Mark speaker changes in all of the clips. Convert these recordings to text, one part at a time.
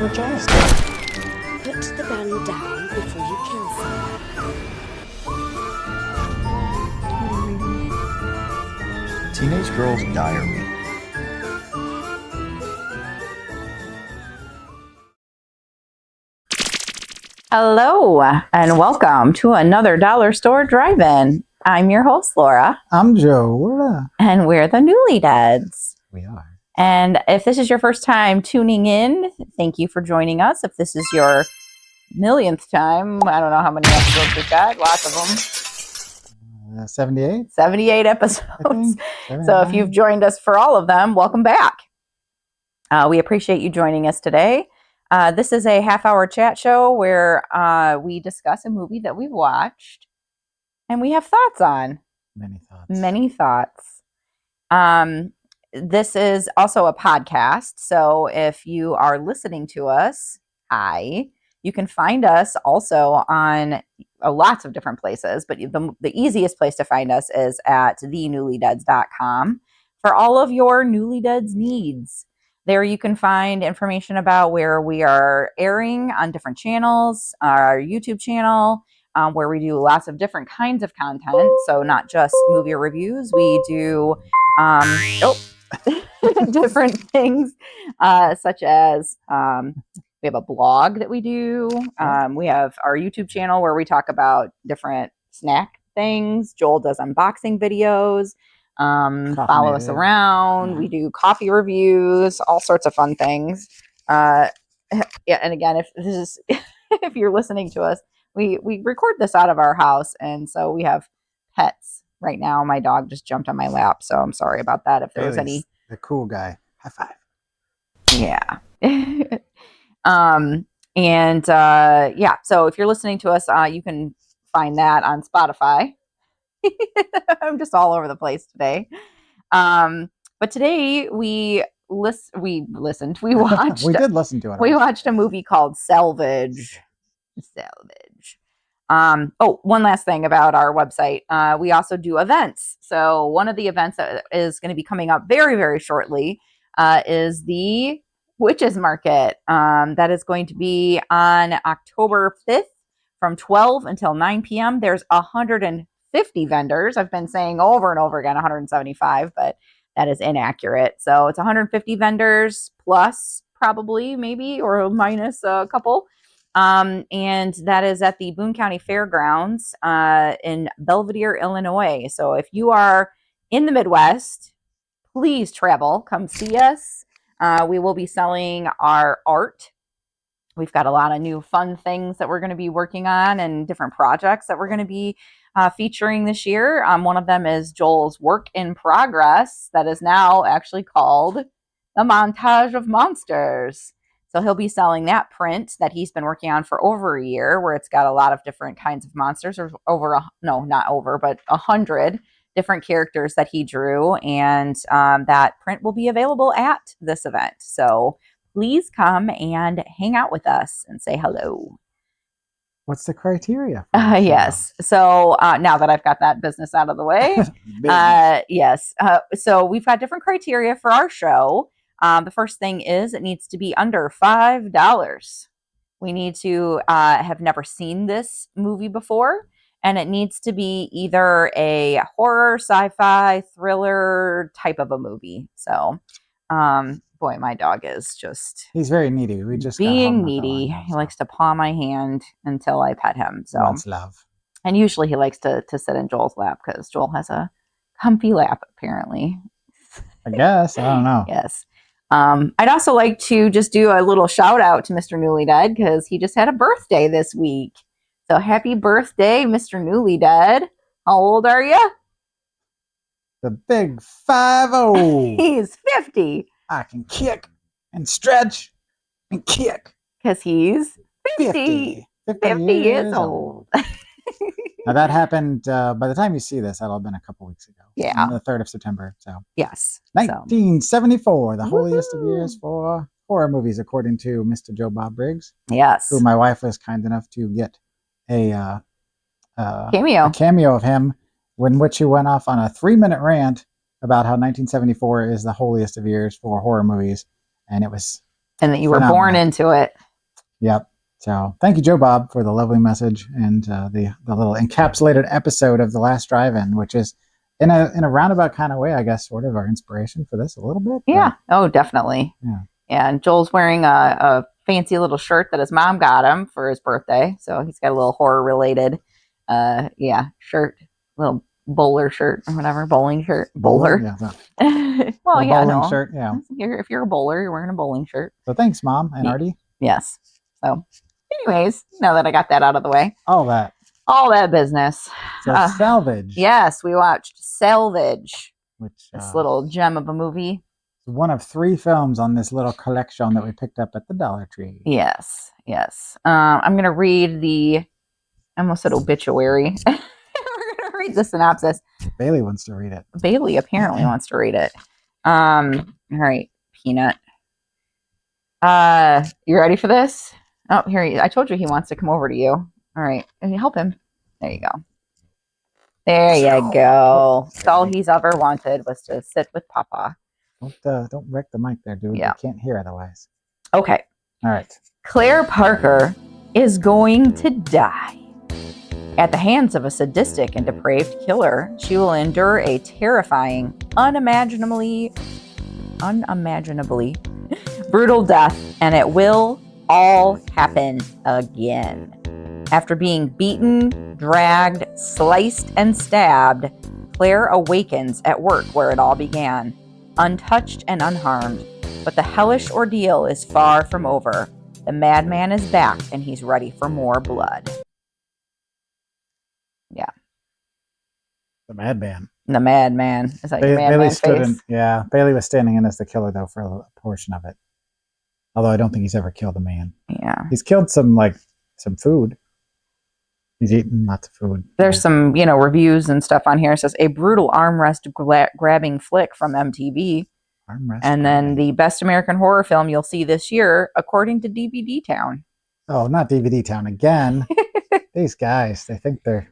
Speaker 1: your job. Put the gun down before you kill someone.
Speaker 2: Teenage Girl's Diary.
Speaker 3: Hello, and welcome to another Dollar Store Drive-In. I'm your host, Laura.
Speaker 4: I'm Joe.
Speaker 3: And we're the Newlydeads.
Speaker 4: We are.
Speaker 3: And if this is your first time tuning in, thank you for joining us. If this is your millionth time, I don't know how many episodes we've got. Lots of them.
Speaker 4: 78?
Speaker 3: 78 episodes. So if you've joined us for all of them, welcome back. We appreciate you joining us today. This is a half-hour chat show where we discuss a movie that we've watched and we have thoughts on. Many thoughts. This is also a podcast, so if you are listening to us, hi. You can find us also on lots of different places, but the easiest place to find us is at thenewlydeads.com for all of your Newlydeads needs. There you can find information about where we are airing on different channels, our YouTube channel, where we do lots of different kinds of content. So not just movie reviews, we do different things such as we have a blog that we do. We have our YouTube channel where we talk about different snack things. Joel does unboxing videos. Follow us around. Yeah. We do coffee reviews, all sorts of fun things. Yeah, and again, if you're listening to us, we record this out of our house, and so we have pets. Right now, my dog just jumped on my lap, so I'm sorry about that. If there was any,
Speaker 4: the cool guy, high five.
Speaker 3: Yeah. Yeah. So if you're listening to us, you can find that on Spotify. I'm just all over the place today. But today we watched.
Speaker 4: We did listen to it.
Speaker 3: We watched a movie called Salvage. One last thing about our website. We also do events. So one of the events that is going to be coming up very, very shortly is the Witches Market. That is going to be on October 5th from 12 until 9 p.m. There's 150 vendors. I've been saying over and over again 175, but that is inaccurate. So it's 150 vendors plus probably maybe or minus a couple. And that is at the Boone County Fairgrounds in Belvedere, Illinois. So if you are in the Midwest, please travel, come see us. We will be selling our art. We've got a lot of new fun things that we're going to be working on and different projects that we're going to be featuring this year. One of them is Joel's work in progress that is now actually called The Montage of Monsters. So he'll be selling that print that he's been working on for over a year, where it's got a lot of different kinds of monsters, or not over, but 100 different characters that he drew. And that print will be available at this event. So please come and hang out with us and say hello.
Speaker 4: What's the criteria?
Speaker 3: Yes. So now that I've got that business out of the way, yes. So we've got different criteria for our show. The first thing is it needs to be under $5. We need to have never seen this movie before, and it needs to be either a horror, sci-fi, thriller type of a movie. So, boy, my dog is just—he's
Speaker 4: very needy. We just
Speaker 3: being needy. He likes to paw my hand until I pet him. So
Speaker 4: that's love.
Speaker 3: And usually he likes to sit in Joel's lap because Joel has a comfy lap, apparently.
Speaker 4: I guess. I don't know.
Speaker 3: Yes. I'd also like to just do a little shout out to Mr. Newlydead because he just had a birthday this week. So happy birthday, Mr. Newlydead. How old are you?
Speaker 4: The big 50.
Speaker 3: He's 50.
Speaker 4: I can kick and stretch and kick.
Speaker 3: Because he's 50. 50 years old.
Speaker 4: Now that happened, by the time you see this, that'll have been a couple weeks ago.
Speaker 3: Yeah.
Speaker 4: On the 3rd of September. So
Speaker 3: yes.
Speaker 4: 1974, the holiest of years for horror movies, according to Mr. Joe Bob Briggs.
Speaker 3: Yes.
Speaker 4: Who my wife was kind enough to get a
Speaker 3: cameo
Speaker 4: of him, in which he went off on a 3-minute rant about how 1974 is the holiest of years for horror movies. And it was
Speaker 3: And that you were
Speaker 4: Phenomenal.
Speaker 3: born into it.
Speaker 4: Yep. So thank you, Joe Bob, for the lovely message and the little encapsulated episode of The Last Drive-In, which is in a roundabout kind of way, I guess, sort of our inspiration for this a little bit.
Speaker 3: Yeah. Oh, definitely.
Speaker 4: Yeah.
Speaker 3: And Joel's wearing a fancy little shirt that his mom got him for his birthday. So he's got a little horror related, shirt, little bowler shirt or whatever, bowling shirt, bowler.
Speaker 4: Yeah. So,
Speaker 3: Well, yeah,
Speaker 4: bowling
Speaker 3: no.
Speaker 4: shirt. Yeah.
Speaker 3: If you're a bowler, you're wearing a bowling shirt.
Speaker 4: So thanks, Mom and Artie.
Speaker 3: Yes. So, anyways, now that I got that out of the way,
Speaker 4: All that
Speaker 3: business.
Speaker 4: So Salvage.
Speaker 3: Yes, we watched Salvage.
Speaker 4: Which
Speaker 3: this little gem of a movie.
Speaker 4: One of 3 films on this little collection that we picked up at the Dollar Tree.
Speaker 3: Yes. I'm going to read I almost said obituary. We're going to read the synopsis.
Speaker 4: Bailey wants to read it.
Speaker 3: Bailey apparently wants to read it. All right, Peanut. You ready for this? Oh, here I told you he wants to come over to you. All right, help him. There you go. There you go. That's all he's ever wanted was to sit with Papa.
Speaker 4: Don't wreck the mic there, dude.
Speaker 3: Yeah.
Speaker 4: You can't hear otherwise.
Speaker 3: Okay.
Speaker 4: All right.
Speaker 3: Claire Parker is going to die. At the hands of a sadistic and depraved killer, she will endure a terrifying, unimaginably brutal death, and it will all happen again. After being beaten, dragged, sliced, and stabbed, Claire awakens at work where it all began, untouched and unharmed. But the hellish ordeal is far from over. The madman is back, and he's ready for more blood. Yeah.
Speaker 4: The madman.
Speaker 3: The madman. Is that your madman face?
Speaker 4: Bailey was standing in as the killer, though, for a portion of it. Although I don't think he's ever killed a man.
Speaker 3: Yeah.
Speaker 4: He's killed some food. He's eaten lots of food.
Speaker 3: There's some, reviews and stuff on here. It says, a brutal armrest grabbing flick from MTV. And then the best American horror film you'll see this year, according to DVD Town.
Speaker 4: Oh, not DVD Town again. These guys, they think they're,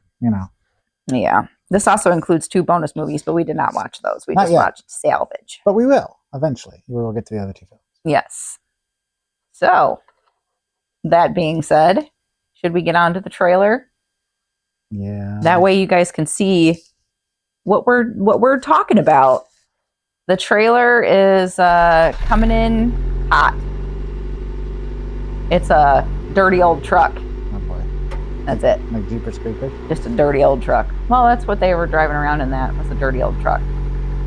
Speaker 3: Yeah. This also includes 2 bonus movies, but we did not watch those. We
Speaker 4: Not
Speaker 3: just
Speaker 4: yet.
Speaker 3: watched Salvage.
Speaker 4: But we will, eventually. We will get to the other 2 films.
Speaker 3: Yes. So, that being said, should we get on to the trailer?
Speaker 4: Yeah.
Speaker 3: That way you guys can see what we're talking about. The trailer is coming in hot. It's a dirty old truck.
Speaker 4: Oh boy.
Speaker 3: That's it.
Speaker 4: Like Jeepers Creepers?
Speaker 3: Just a dirty old truck. Well, that's what they were driving around in. That was a dirty old truck.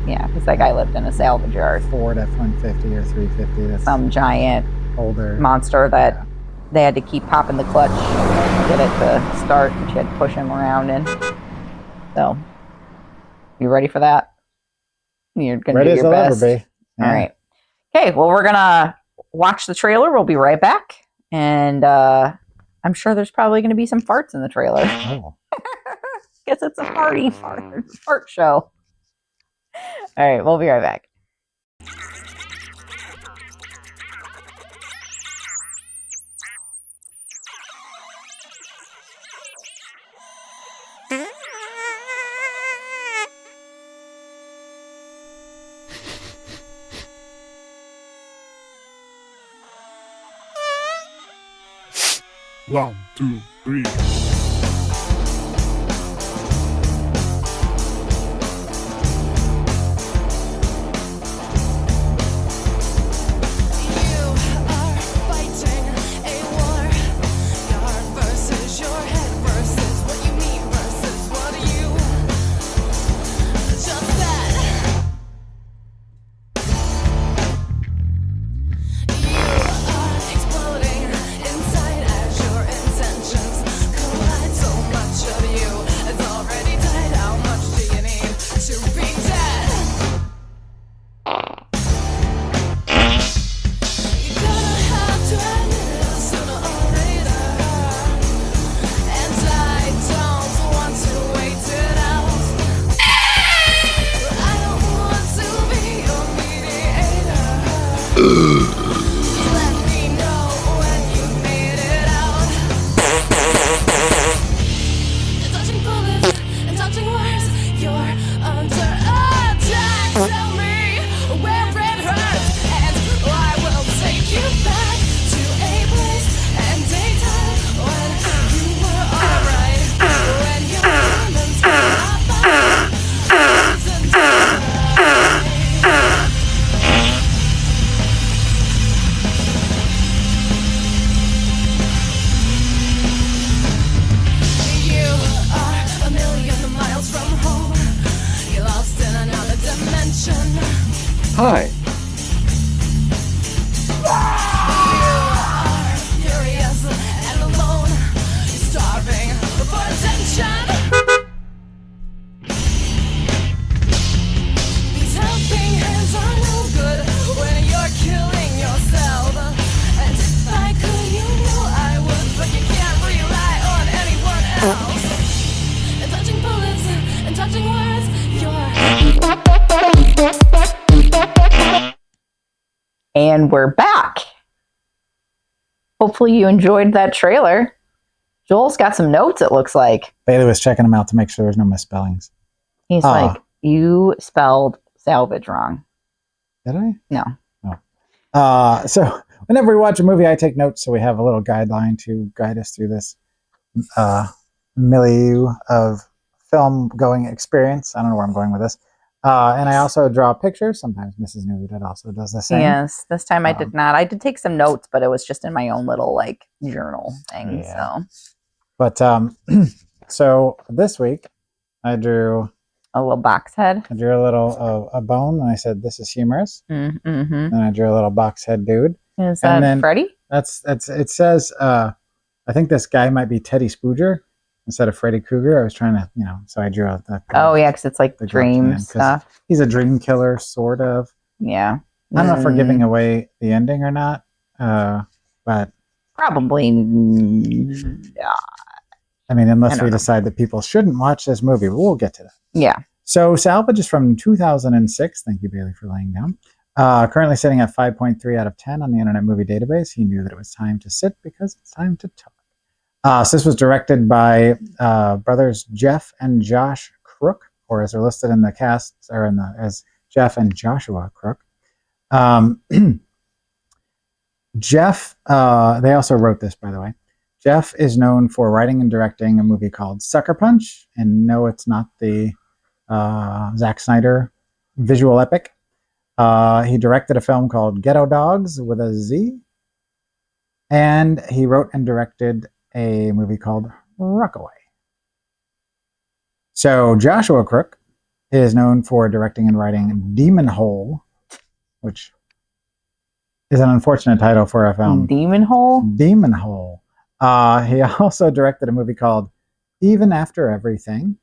Speaker 3: Yeah, because that guy lived in a salvage yard.
Speaker 4: Ford F-150 or 350. That's
Speaker 3: Some giant
Speaker 4: older
Speaker 3: monster that they had to keep popping the clutch to get it to start, and she had to push him around in. So, you ready for that? You're going to do your best.
Speaker 4: Ever be. Yeah.
Speaker 3: All right. Okay, well, we're going to watch the trailer. We'll be right back. And I'm sure there's probably going to be some farts in the trailer.
Speaker 4: Oh.
Speaker 3: Guess it's a fart show. All right, we'll be right back.
Speaker 2: One, two, three.
Speaker 5: Tell me where it hurts, and I will take you back. Hi.
Speaker 3: And we're back. Hopefully you enjoyed that trailer. Joel's got some notes, it looks like.
Speaker 4: Bailey was checking them out to make sure there's no misspellings.
Speaker 3: He's like, you spelled salvage wrong.
Speaker 4: Did I?
Speaker 3: No.
Speaker 4: Oh. So whenever we watch a movie, I take notes so we have a little guideline to guide us through this milieu of film-going experience. I don't know where I'm going with this. And I also draw pictures. Sometimes Mrs. Newlydead also does the same.
Speaker 3: Yes, this time I did not. I did take some notes, but it was just in my own little like journal thing.
Speaker 4: Yeah.
Speaker 3: So,
Speaker 4: but so this week I drew
Speaker 3: a little box head.
Speaker 4: I drew a little a bone, and I said this is humorous.
Speaker 3: Mm-hmm.
Speaker 4: And I drew a little box head dude.
Speaker 3: Is that Freddy?
Speaker 4: That's it says I think this guy might be Teddy Spooger instead of Freddy Krueger. I was trying to, so I drew
Speaker 3: yeah, because it's like the dream stuff.
Speaker 4: He's a dream killer, sort of.
Speaker 3: Yeah.
Speaker 4: I don't know if we're giving away the ending or not, but
Speaker 3: probably not.
Speaker 4: I mean, unless we decide that people shouldn't watch this movie, but we'll get to that.
Speaker 3: Yeah.
Speaker 4: So Salvage is from 2006. Thank you, Bailey, for laying down. Currently sitting at 5.3 out of 10 on the Internet Movie Database. He knew that it was time to sit because it's time to talk. So this was directed by brothers Jeff and Josh Crook, or as they're listed in the cast, or as Jeff and Joshua Crook. Jeff, they also wrote this, by the way. Jeff is known for writing and directing a movie called Sucker Punch, and no, it's not the Zack Snyder visual epic. He directed a film called Ghetto Dogs with a Z, and he wrote and directed a movie called Rockaway. So Joshua Crook is known for directing and writing Demon Hole, which is an unfortunate title for a film.
Speaker 3: Demon Hole?
Speaker 4: Demon Hole. He also directed a movie called Even After Everything,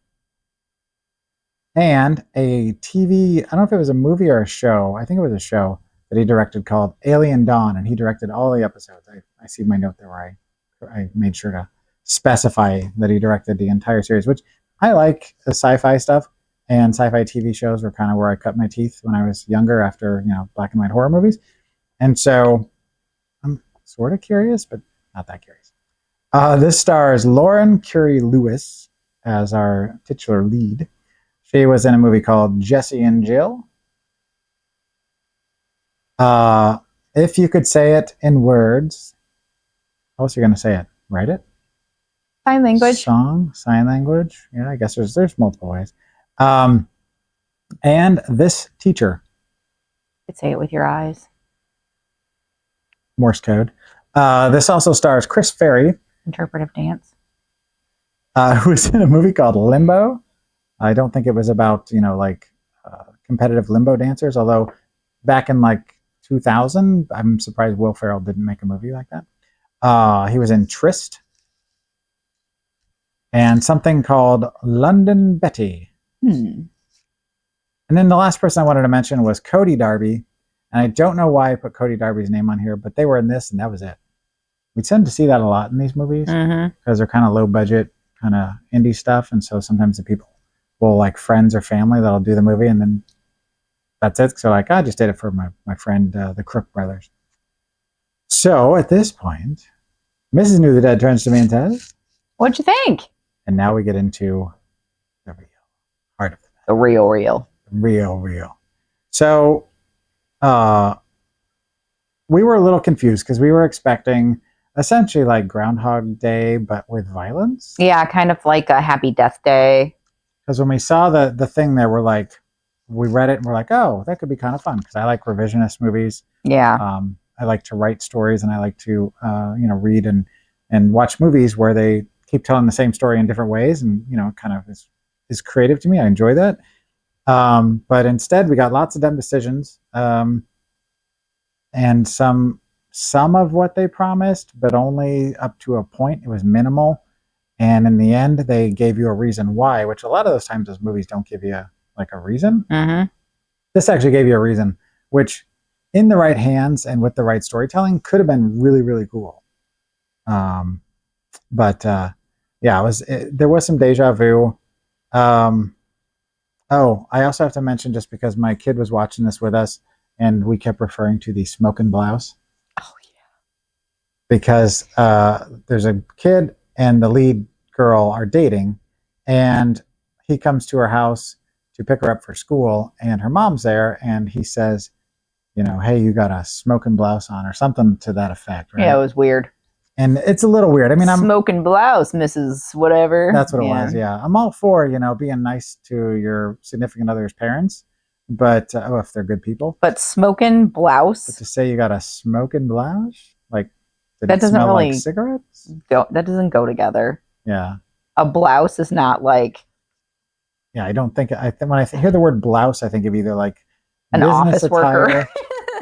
Speaker 4: and a TV, I don't know if it was a movie or a show, I think it was a show that he directed called Alien Dawn, and he directed all the episodes. I see my note there where I made sure to specify that he directed the entire series, which I like. The sci-fi stuff and sci-fi TV shows were kind of where I cut my teeth when I was younger after, black and white horror movies. And so I'm sort of curious, but not that curious. This stars Lauren Curry Lewis as our titular lead. She was in a movie called Jesse and Jill. If you could say it in words, how else are you going to say it? Write it?
Speaker 3: Sign language.
Speaker 4: Song, sign language. Yeah, I guess there's multiple ways. And this teacher.
Speaker 3: You could say it with your eyes.
Speaker 4: Morse code. This also stars Chris Ferry.
Speaker 3: Interpretive dance.
Speaker 4: Who was in a movie called Limbo. I don't think it was about, competitive limbo dancers, although back in 2000, I'm surprised Will Ferrell didn't make a movie like that. He was in Tryst and something called London Betty. And then the last person I wanted to mention was Cody Darby. And I don't know why I put Cody Darby's name on here, but they were in this and that was it. We tend to see that a lot in these movies because they're kind of low budget, kind of indie stuff. And so sometimes the people will friends or family that'll do the movie and then that's it. So I just did it for my friend, the Crook brothers. So at this point, Mrs. Newlydead turns to me and says,
Speaker 3: "What'd you think?"
Speaker 4: And now we get into the real heart of it.
Speaker 3: The real.
Speaker 4: Real. So we were a little confused because we were expecting essentially Groundhog Day, but with violence.
Speaker 3: Yeah, kind of like a Happy Death Day.
Speaker 4: Because when we saw the thing there, we read it and we're like, oh, that could be kind of fun. Because I like revisionist movies.
Speaker 3: Yeah.
Speaker 4: I like to write stories and I like to, read and watch movies where they keep telling the same story in different ways and, kind of is creative to me. I enjoy that. But instead, we got lots of dumb decisions, and some of what they promised, but only up to a point. It was minimal, and in the end, they gave you a reason why. Which a lot of those times, those movies don't give you like a reason.
Speaker 3: Mm-hmm.
Speaker 4: This actually gave you a reason, which, in the right hands and with the right storytelling, could have been really, really cool. But yeah, there was some deja vu. Oh, I also have to mention, just because my kid was watching this with us, and we kept referring to the smoking blouse.
Speaker 3: Oh yeah.
Speaker 4: Because there's a kid and the lead girl are dating, and he comes to her house to pick her up for school, and her mom's there, and he says, hey, you got a smoking blouse on, or something to that effect, right?
Speaker 3: Yeah, it was weird.
Speaker 4: And it's a little weird. I mean, I'm
Speaker 3: smoking blouse, Mrs. Whatever.
Speaker 4: That's what it was. Yeah, I'm all for being nice to your significant other's parents, but if they're good people.
Speaker 3: But smoking blouse.
Speaker 4: But to say you got a smoking blouse, like did
Speaker 3: that
Speaker 4: it
Speaker 3: doesn't
Speaker 4: smell
Speaker 3: really
Speaker 4: like cigarettes?
Speaker 3: That doesn't go together.
Speaker 4: Yeah.
Speaker 3: A blouse is not like.
Speaker 4: Yeah, I don't think. When I hear the word blouse, I think of either like
Speaker 3: an office
Speaker 4: attire,
Speaker 3: worker.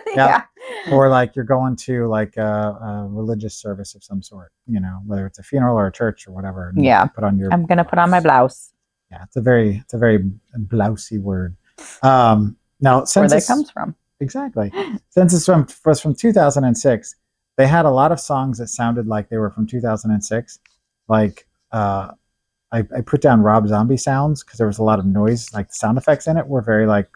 Speaker 4: yeah. Or like you're going to like a religious service of some sort, whether it's a funeral or a church or whatever.
Speaker 3: Yeah.
Speaker 4: Put on your.
Speaker 3: I'm gonna put on my blouse.
Speaker 4: Yeah, it's a very blousy word. Now, since
Speaker 3: where that comes from.
Speaker 4: Exactly. Since was from 2006, they had a lot of songs that sounded like they were from 2006. Like I put down Rob Zombie sounds because there was a lot of noise, like the sound effects in it were very like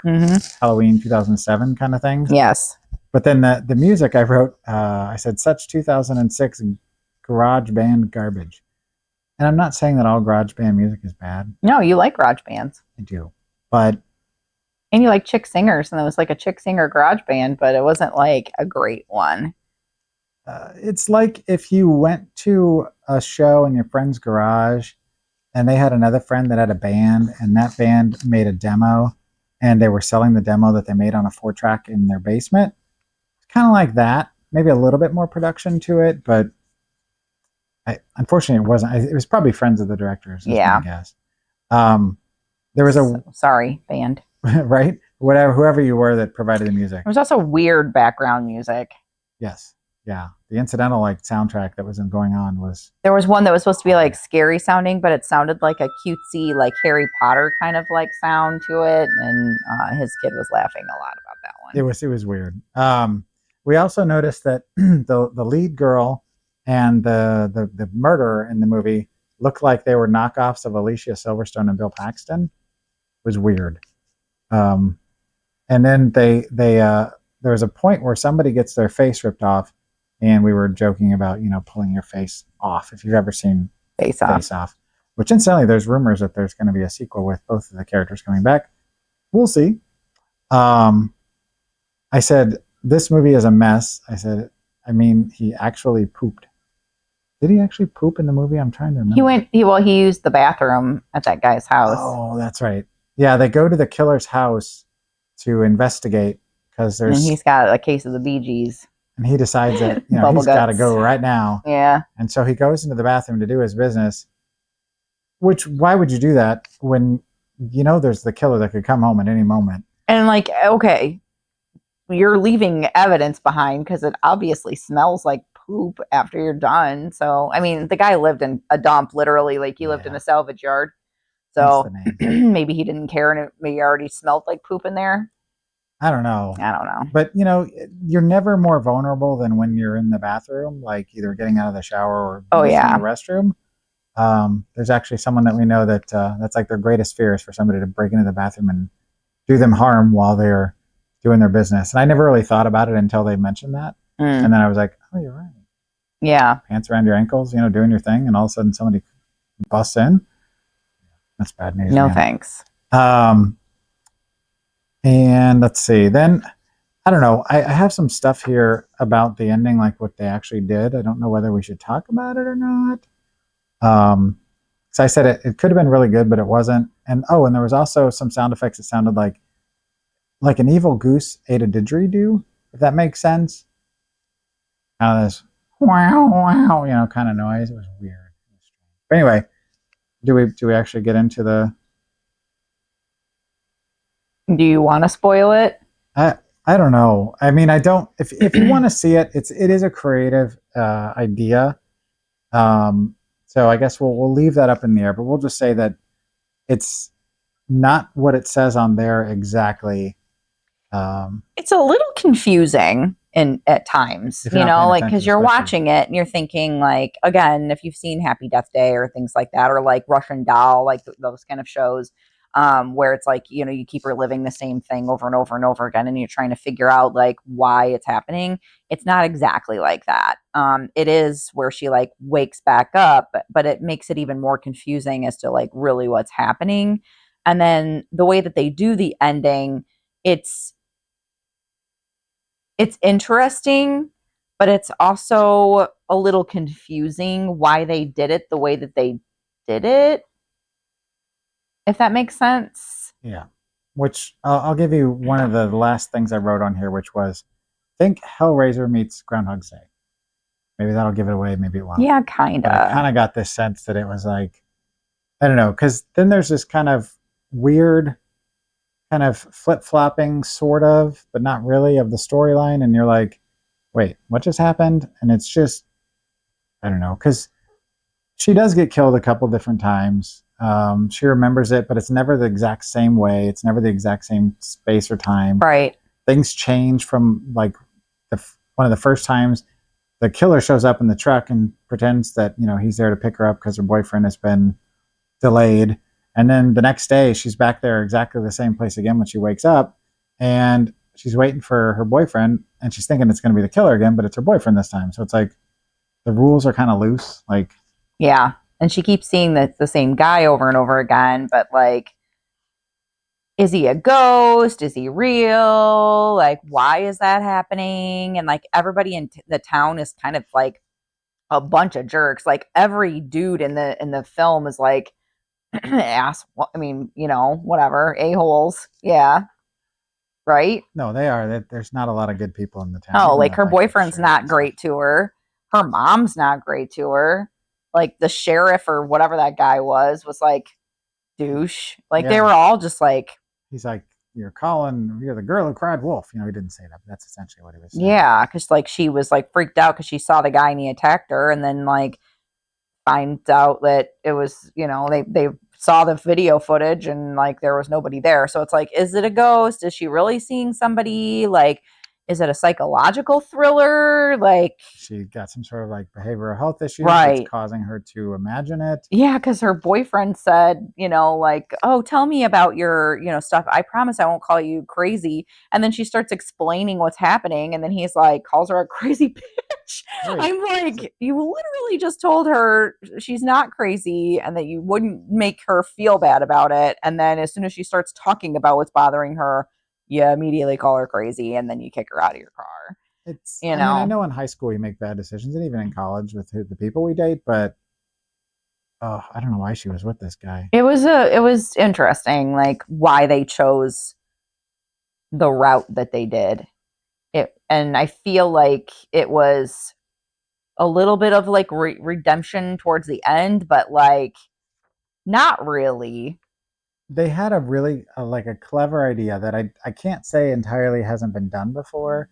Speaker 4: Halloween 2007 kind of things.
Speaker 3: Yes.
Speaker 4: But then the music I wrote, I said such 2006 garage band garbage. And I'm not saying that all garage band music is bad.
Speaker 3: No, you like garage bands.
Speaker 4: I do. But
Speaker 3: and you like chick singers, and it was like a chick singer garage band, but it wasn't like a great one.
Speaker 4: It's like if you went to a show in your friend's garage and they had another friend that had a band, and that band made a demo, and they were selling the demo that they made on a 4-track in their basement. It's kind of like that. Maybe a little bit more production to it, but unfortunately it wasn't. It was probably friends of the directors, I guess. There was
Speaker 3: sorry, band.
Speaker 4: Right? Whoever you were that provided the music.
Speaker 3: There was also weird background music.
Speaker 4: Yes. Yeah. The incidental soundtrack that was going on was.
Speaker 3: There was one that was supposed to be scary sounding, but it sounded like a cutesy Harry Potter kind of sound to it, and his kid was laughing a lot about that one.
Speaker 4: It was weird. We also noticed that the lead girl and the murderer in the movie looked like they were knockoffs of Alicia Silverstone and Bill Paxton. It was weird. And then there was a point where somebody gets their face ripped off, and we were joking about pulling your face off. If you've ever seen Face Off, which incidentally, there's rumors that there's going to be a sequel with both of the characters coming back. We'll see. I said this movie is a mess. I said, he actually pooped. Did he actually poop in the movie? I'm trying to remember.
Speaker 3: He used the bathroom at that guy's house.
Speaker 4: Oh, that's right. Yeah, they go to the killer's house to investigate because
Speaker 3: and he's got a case of the Bee Gees.
Speaker 4: And he decides that he's got to go right now.
Speaker 3: Yeah.
Speaker 4: And so he goes into the bathroom to do his business. Which, why would you do that when there's the killer that could come home at any moment?
Speaker 3: And okay, you're leaving evidence behind because it obviously smells like poop after you're done. So the guy lived in a dump, literally. He lived in a salvage yard. So maybe he didn't care, and it maybe already smelled like poop in there.
Speaker 4: I don't know.
Speaker 3: But
Speaker 4: you're never more vulnerable than when you're in the bathroom, either getting out of the shower or in the restroom. There's actually someone that we know that that's their greatest fear is for somebody to break into the bathroom and do them harm while they're doing their business. And I never really thought about it until they mentioned that. And then I was like, oh, you're right.
Speaker 3: Yeah.
Speaker 4: Pants around your ankles, doing your thing, and all of a sudden somebody busts in. That's bad news.
Speaker 3: No, thanks.
Speaker 4: And let's see. Then, I don't know. I have some stuff here about the ending, what they actually did. I don't know whether we should talk about it or not. So I said it could have been really good, but it wasn't. And there was also some sound effects that sounded like an evil goose ate a didgeridoo, if that makes sense. Kind of this wow, wow, kind of noise. It was weird. But anyway, do we actually get into the...
Speaker 3: Do you want to spoil it?
Speaker 4: I don't know. I mean, I don't. If you want to see it, it is a creative idea. So I guess we'll leave that up in the air, but we'll just say that it's not what it says on there exactly.
Speaker 3: It's a little confusing at times,
Speaker 4: If you're not paying
Speaker 3: like
Speaker 4: attention,
Speaker 3: because you're
Speaker 4: especially.
Speaker 3: watching it and you're thinking like, again, if you've seen Happy Death Day or things like that, or like Russian Doll, like those kind of shows, where it's like, you keep reliving the same thing over and over and over again, and you're trying to figure out like why it's happening. It's not exactly like that. It is where she like wakes back up, but it makes it even more confusing as to like really what's happening. And then the way that they do the ending, it's interesting, but it's also a little confusing why they did it the way that they did it, if that makes sense.
Speaker 4: Yeah. Which I'll give you one of the last things I wrote on here, which was think Hellraiser meets Groundhog's Day. Maybe that'll give it away. Maybe it won't.
Speaker 3: Yeah, kind
Speaker 4: But I kind
Speaker 3: of.
Speaker 4: of got this sense that it was like, I don't know, because then there's this kind of weird, kind of flip flopping, sort of, but not really, of the storyline. And you're like, wait, what just happened? And it's just, I don't know, because she does get killed a couple different times. She remembers it, but it's never the exact same way. It's never the exact same space or time.
Speaker 3: Right.
Speaker 4: Things change from like one of the first times the killer shows up in the truck and pretends that he's there to pick her up because her boyfriend has been delayed, and then the next day she's back there exactly the same place again when she wakes up, and she's waiting for her boyfriend, and she's thinking it's going to be the killer again, but it's her boyfriend this time. So it's like the rules are kind of loose. Like,
Speaker 3: Yeah. And she keeps seeing the same guy over and over again, but like, is he a ghost? Is he real? Like, why is that happening? And like, everybody in the town is kind of like a bunch of jerks. Like, every dude in the film is like ass. I mean, whatever, a-holes. Yeah. Right.
Speaker 4: no, they are. There's not a lot of good people in the town.
Speaker 3: Oh,
Speaker 4: even
Speaker 3: like
Speaker 4: with,
Speaker 3: her
Speaker 4: the
Speaker 3: boyfriend's
Speaker 4: sheriff
Speaker 3: not
Speaker 4: and stuff.
Speaker 3: great to her. Her mom's not great to her. Like the sheriff or whatever that guy was like douche. Like they
Speaker 4: Yeah.
Speaker 3: were all just like,
Speaker 4: He's like, you're the girl who cried wolf. He didn't say that, but that's essentially what he was saying.
Speaker 3: yeah, because like she was like freaked out because she saw the guy and he attacked her, and then like finds out that it was, they saw the video footage and like there was nobody there. So it's like, is it a ghost? Is she really seeing somebody? Like, is it a psychological thriller? Like,
Speaker 4: She got some sort of like behavioral health issues
Speaker 3: right.
Speaker 4: that's causing her to imagine it.
Speaker 3: Yeah, because her boyfriend said, like, oh, tell me about your, stuff. I promise I won't call you crazy. And then she starts explaining what's happening. And then he's like, calls her a crazy bitch.
Speaker 4: Right.
Speaker 3: I'm like, you literally just told her she's not crazy and that you wouldn't make her feel bad about it. And then as soon as she starts talking about what's bothering her, you immediately call her crazy and then you kick her out of your car.
Speaker 4: I mean, I know in high school we make bad decisions, and even in college with the people we date, but I don't know why she was with this guy.
Speaker 3: It was interesting, like why they chose the route that they did. And I feel like it was a little bit of like redemption towards the end, but like not really.
Speaker 4: They had a really like a clever idea that I can't say entirely hasn't been done before,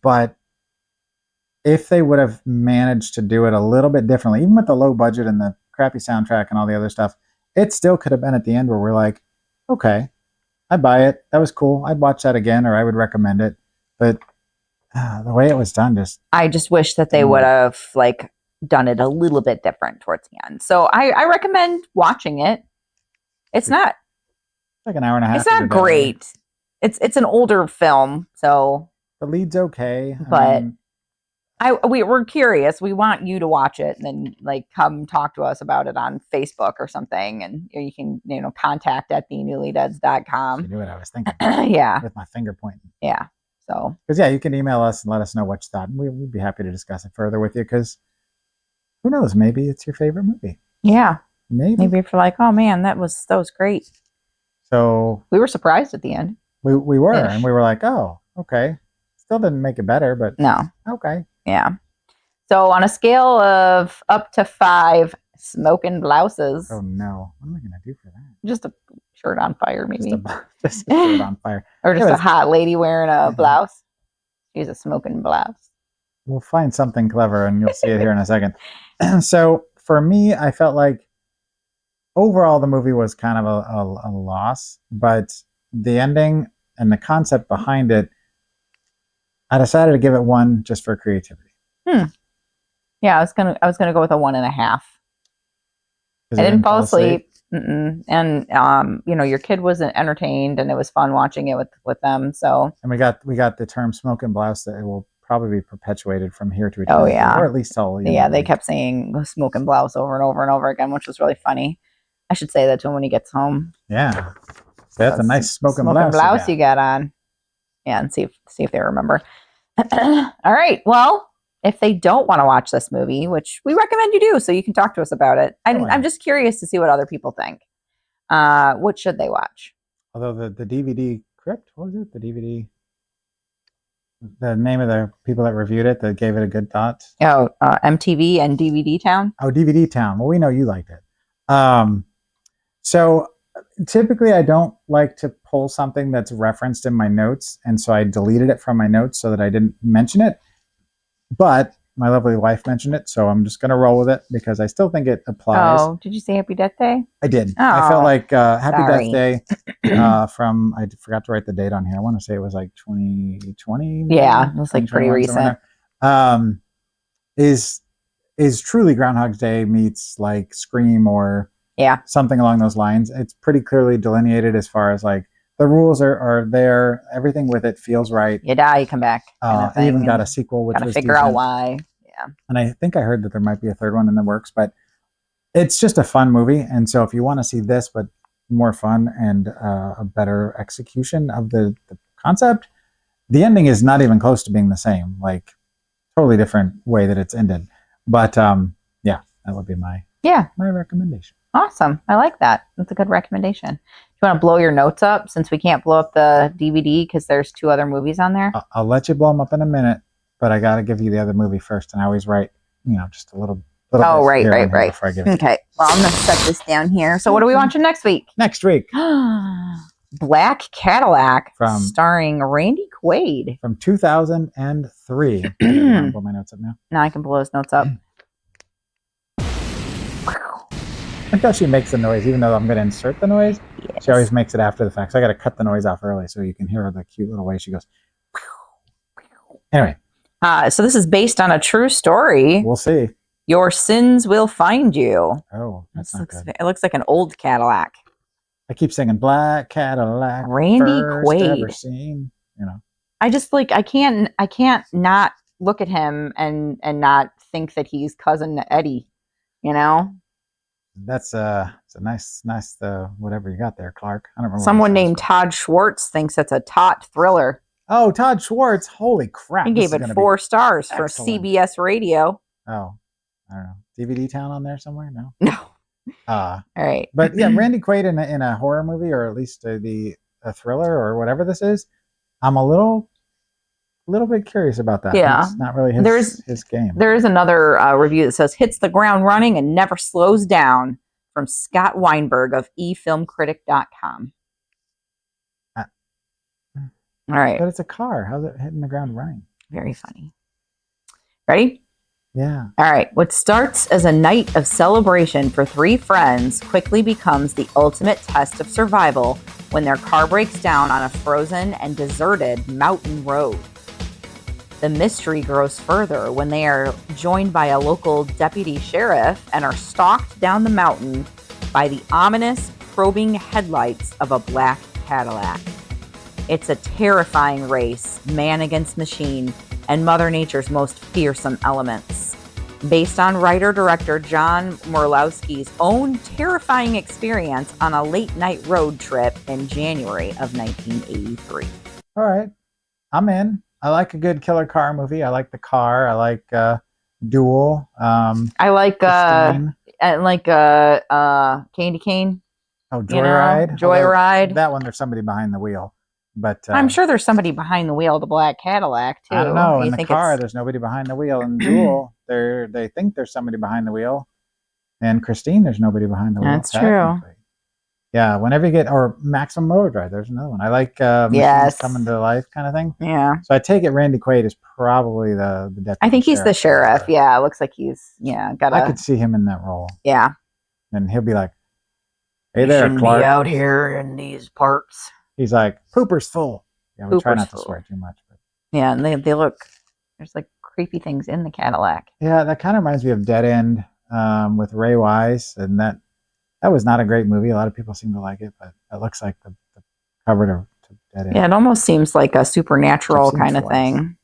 Speaker 4: but if they would have managed to do it a little bit differently, even with the low budget and the crappy soundtrack and all the other stuff, it still could have been at the end where we're like, okay, I'd buy it. That was cool. I'd watch that again, or I would recommend it. But the way it was done,
Speaker 3: I just wish that they would have like done it a little bit different towards the end. So I recommend watching it. It's not
Speaker 4: like an hour and a half.
Speaker 3: It's not great. It's an older film, so
Speaker 4: the lead's okay.
Speaker 3: But we're curious. We want you to watch it and then like come talk to us about it on Facebook or something. And you can, contact at thenewlydeads.com.
Speaker 4: You knew what I was thinking.
Speaker 3: Yeah.
Speaker 4: With my finger pointing.
Speaker 3: Yeah. So.
Speaker 4: Because you can email us and let us know what you thought. And we'd be happy to discuss it further with you because who knows? Maybe it's your favorite movie.
Speaker 3: Yeah.
Speaker 4: Maybe
Speaker 3: if you're like, oh man, that was great.
Speaker 4: So
Speaker 3: we were surprised at the end.
Speaker 4: We were, and we were like, oh, okay. Still didn't make it better, but
Speaker 3: no.
Speaker 4: Okay.
Speaker 3: Yeah. So on a scale of up to 5 smoking blouses.
Speaker 4: Oh no. What am I gonna do for that?
Speaker 3: Just shirt on fire, maybe.
Speaker 4: Just a shirt on fire.
Speaker 3: Or just
Speaker 4: Anyways.
Speaker 3: a hot lady wearing a blouse. She's a smoking blouse.
Speaker 4: We'll find something clever and you'll see it here in a second. So for me, I felt like overall the movie was kind of a loss, but the ending and the concept behind it, I decided to give it 1 just for creativity.
Speaker 3: Yeah, I was gonna go with a 1.5. I didn't fall asleep. And your kid was entertained, and it was fun watching it with them. So,
Speaker 4: and we got the term "smoking blouse" that it will probably be perpetuated from here to
Speaker 3: Oh
Speaker 4: eternity,
Speaker 3: yeah,
Speaker 4: or at least till
Speaker 3: they kept saying "smoking blouse" over and over and over again, which was really funny. I should say that to him when he gets home.
Speaker 4: Yeah, so that's a nice smoking blouse
Speaker 3: you got on. Yeah, and see if they remember. All right, well. If they don't want to watch this movie, which we recommend you do, so you can talk to us about it. I'm just curious to see what other people think. What should they watch?
Speaker 4: Although the DVD Crypt, what was it? The DVD, the name of the people that reviewed it that gave it a good thought.
Speaker 3: Oh, MTV and DVD Town.
Speaker 4: Oh, DVD Town. Well, we know you liked it. So typically I don't like to pull something that's referenced in my notes, and so I deleted it from my notes so that I didn't mention it. But my lovely wife mentioned it, so I'm just going to roll with it because I still think it applies.
Speaker 3: Oh, did you say Happy Death Day?
Speaker 4: I did.
Speaker 3: Oh,
Speaker 4: I felt like Happy
Speaker 3: sorry.
Speaker 4: Death Day from, I forgot to write the date on here. I want to say it was like 2020.
Speaker 3: Yeah, it was like pretty recent.
Speaker 4: Is truly Groundhog's Day meets like Scream or something along those lines. It's pretty clearly delineated as far as like the rules are there. Everything with it feels right.
Speaker 3: You die, you come back.
Speaker 4: I even got a sequel, which was
Speaker 3: figure out why. Yeah.
Speaker 4: And I think I heard that there might be a third one in the works, but it's just a fun movie. And so if you want to see this, but more fun and a better execution of the concept, the ending is not even close to being the same. Like totally different way that it's ended. But yeah, that would be my recommendation.
Speaker 3: Awesome. I like that. That's a good recommendation. Do you want to blow your notes up since we can't blow up the DVD because there's 2 other movies on there?
Speaker 4: I'll let you blow them up in a minute, but I got to give you the other movie first. And I always write, just a little
Speaker 3: Oh, right.
Speaker 4: before I give it.
Speaker 3: Okay. Well, I'm going to set this down here. So what are we watching next week?
Speaker 4: Next week.
Speaker 3: Black Cadillac,
Speaker 4: From
Speaker 3: starring Randy Quaid.
Speaker 4: From 2003. I'll blow my notes up now.
Speaker 3: Now I can blow his notes up.
Speaker 4: I thought she makes the noise, even though I'm going to insert the noise. Yes. She always makes it after the fact. So I got to cut the noise off early so you can hear the cute little way she goes. Anyway.
Speaker 3: So this is based on a true story.
Speaker 4: We'll see.
Speaker 3: Your sins will find you.
Speaker 4: Oh, that's not good.
Speaker 3: It looks like an old Cadillac.
Speaker 4: I keep singing Black Cadillac.
Speaker 3: Randy Quaid.
Speaker 4: Ever seen,
Speaker 3: I just I can't not look at him and not think that he's cousin Eddie,
Speaker 4: That's it's a nice whatever you got there, Clark. I don't remember.
Speaker 3: Someone named Todd Schwartz thinks it's a taut thriller.
Speaker 4: Oh, Todd Schwartz! Holy crap!
Speaker 3: He gave it 4 stars for CBS Radio.
Speaker 4: Oh, I don't know. DVD Town on there somewhere? No.
Speaker 3: No.
Speaker 4: All
Speaker 3: right.
Speaker 4: But yeah, Randy Quaid in a horror movie, or at least a thriller, or whatever this is. I'm a little bit curious about that.
Speaker 3: Yeah,
Speaker 4: it's not really his game.
Speaker 3: There is another review that says hits the ground running and never slows down from Scott Weinberg of efilmcritic.com. All right.
Speaker 4: But it's a car. How's it hitting the ground running?
Speaker 3: Very funny. Ready?
Speaker 4: Yeah.
Speaker 3: All right. What starts as a night of celebration for 3 friends quickly becomes the ultimate test of survival when their car breaks down on a frozen and deserted mountain road. The mystery grows further when they are joined by a local deputy sheriff and are stalked down the mountain by the ominous, probing headlights of a black Cadillac. It's a terrifying race, man against machine, and Mother Nature's most fearsome elements. Based on writer-director John Morlowski's own terrifying experience on a late-night road trip in January of 1983.
Speaker 4: All right. I'm in. I like a good killer car movie. I like The Car. I like Duel.
Speaker 3: I like Candy Cane.
Speaker 4: Oh, Joyride.
Speaker 3: Joyride.
Speaker 4: Although that one, there's somebody behind the wheel. But
Speaker 3: I'm sure there's somebody behind the wheel of the black Cadillac too.
Speaker 4: I don't know. In The Car, there's nobody behind the wheel. In Duel, they think there's somebody behind the wheel. And Christine, there's nobody behind the wheel.
Speaker 3: That's true.
Speaker 4: Yeah, whenever you get, or Maximum Overdrive, there's another one. I like Machines
Speaker 3: Yes.
Speaker 4: Coming to Life kind of thing.
Speaker 3: Yeah.
Speaker 4: So I take it Randy Quaid is probably the deputy.
Speaker 3: I think he's the sheriff.
Speaker 4: or-
Speaker 3: Yeah, it looks like he's got
Speaker 4: I could see him in that role.
Speaker 3: Yeah.
Speaker 4: And he'll be like, "Hey
Speaker 3: You
Speaker 4: there,
Speaker 3: shouldn't
Speaker 4: Clark."
Speaker 3: be out here in these parts.
Speaker 4: He's like, "Pooper's full." Yeah, we try
Speaker 3: Pooper's
Speaker 4: not to
Speaker 3: full.
Speaker 4: swear too much. But
Speaker 3: Yeah, and they look. There's like creepy things in the Cadillac.
Speaker 4: yeah, that kind of reminds me of Dead End with Ray Wise, and that was not a great movie. A lot of people seem to like it, but it looks like the cover to Dead End.
Speaker 3: Yeah, it almost seems like a supernatural
Speaker 4: I've seen it
Speaker 3: kind of
Speaker 4: twice.
Speaker 3: thing.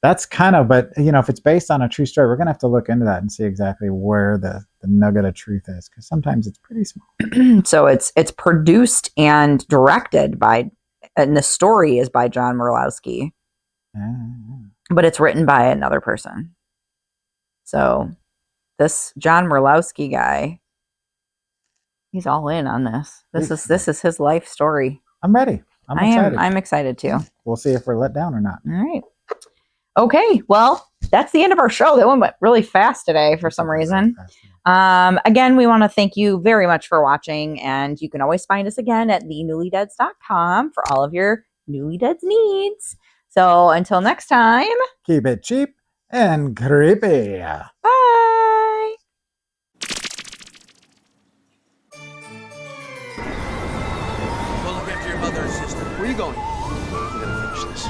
Speaker 4: That's kind of, but if it's based on a true story, we're gonna have to look into that and see exactly where the nugget of truth is, because sometimes it's pretty small.
Speaker 3: So it's produced and directed by, and the story is by John Murlowski, but it's written by another person. So this John Murlowski guy, he's all in on this. This is his life story.
Speaker 4: I'm ready. I'm excited.
Speaker 3: I'm excited too.
Speaker 4: We'll see if we're let down or not.
Speaker 3: All right. Okay, well, that's the end of our show. That one went really fast today for some reason. Again, we want to thank you very much for watching, and you can always find us again at thenewlydeads.com for all of your Newlydeads needs. So until next time,
Speaker 4: Keep it cheap and creepy.
Speaker 3: bye.
Speaker 5: Go look after your mother and sister. Where are you going? I'm gonna finish this.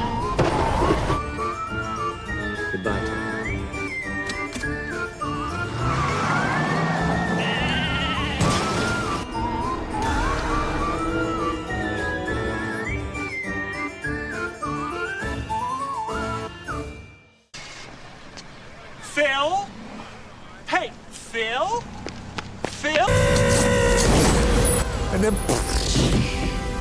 Speaker 5: Goodbye, Tom.
Speaker 6: Phil? Hey, Phil? Phil?
Speaker 5: And then